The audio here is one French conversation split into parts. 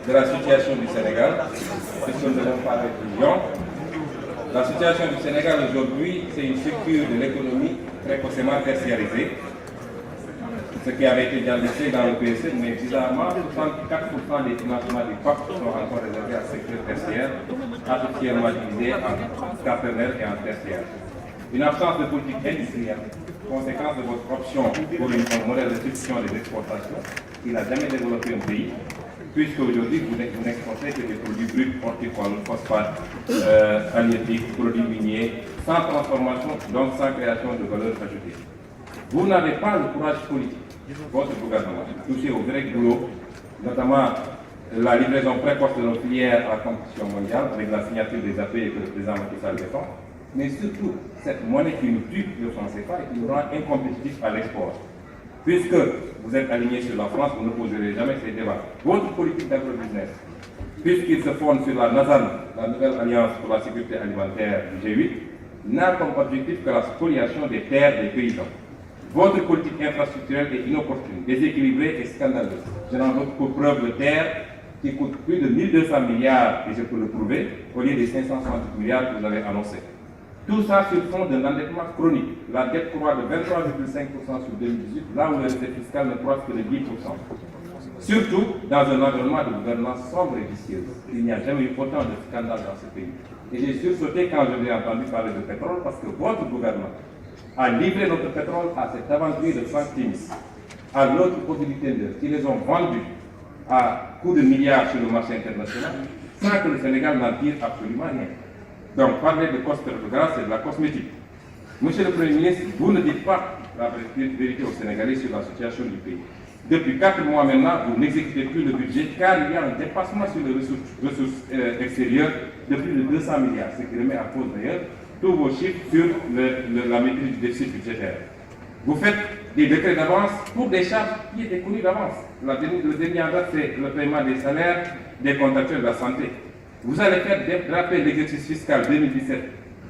de la situation du Sénégal, puisque nous allons parler de Lyon. La situation du Sénégal aujourd'hui, c'est une structure de l'économie précocement tertiarisée, ce qui avait été déjà laissé dans le PSE, mais bizarrement, 64% des financements du PAP sont encore réservés à ce secteur tertiaire, artificiellement divisé en quaternaire et en tertiaire. Une absence de politique industrielle, conséquence de votre option pour un modèle de substitution des exportations, qui n'a jamais développé un pays, puisque aujourd'hui vous n'exportez que des produits bruts, horticoles, phosphates, halieutiques, produits miniers, sans transformation, donc sans création de valeur ajoutée. Vous n'avez pas le courage politique, votre gouvernement, touché au vrai boulot, notamment la livraison précoce de nos filières à la compétition mondiale avec la signature des APE que le président Macky Sall défend, mais surtout cette monnaie qui nous tue le franc CFA et qui nous rend incompétitifs à l'export. Puisque vous êtes aligné sur la France, vous ne poserez jamais ces débats. Votre politique d'agro-business, puisqu'il se fonde sur la NASAN, la nouvelle alliance pour la sécurité alimentaire du G8, n'a comme objectif que la spoliation des terres des paysans. Votre politique infrastructurelle est inopportune, déséquilibrée et scandaleuse. Je n'en veux pour preuve de terres qui coûtent plus de 1200 milliards, et je peux le prouver, au lieu des 560 milliards que vous avez annoncés. Tout ça sur fond d'un endettement chronique. La dette croît de 23,5% sur 2018, là où le recette fiscal ne croît que de 10%. Surtout dans un environnement de gouvernance sombre et vicieuse. Il n'y a jamais eu autant de scandales dans ce pays. Et j'ai sursauté quand je l'ai entendu parler de pétrole, parce que votre gouvernement a livré notre pétrole à cet aventurier de Frank Timis, à l'autre possibilité qui les ont vendus à coups de milliards sur le marché international, sans que le Sénégal n'en tire absolument rien. Donc, parler de cause de grâce, c'est de la cosmétique. Monsieur le Premier ministre, vous ne dites pas la vérité aux Sénégalais sur la situation du pays. Depuis 4 mois maintenant, vous n'exécutez plus le budget car il y a un dépassement sur les ressources extérieures de plus de 200 milliards, ce qui remet en cause d'ailleurs tous vos chiffres sur la maîtrise du déficit budgétaire. Vous faites des décrets d'avance pour des charges qui étaient connues d'avance. Le dernier en date, c'est le paiement des salaires des contractuels de la santé. Vous allez faire rattraper l'exercice fiscal 2017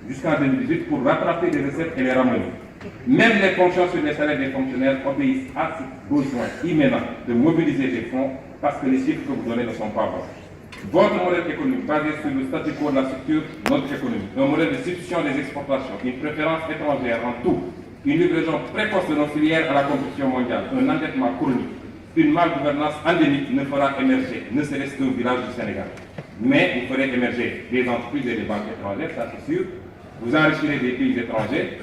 jusqu'en 2018 pour rattraper les recettes et les ramener. Même les fonctions sur les salaires des fonctionnaires obéissent à ce besoin immédiat de mobiliser des fonds parce que les chiffres que vous donnez ne sont pas bons. Votre modèle économique basé sur le statu quo de la structure de notre économie, un modèle de substitution des exportations, une préférence étrangère en tout, une livraison précoce de nos filières à la compétition mondiale, un endettement chronique, une malgouvernance endémique ne fera émerger, ne serait-ce qu'un village du Sénégal. Mais vous ferez émerger des entreprises et des banques étrangères, ça c'est sûr. Vous enrichirez des pays étrangers.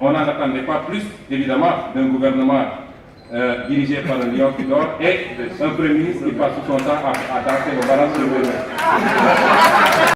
On n'en attendait pas plus, évidemment, d'un gouvernement dirigé par un lion qui dort et un Premier ministre qui passe tout son temps à danser le balance sur le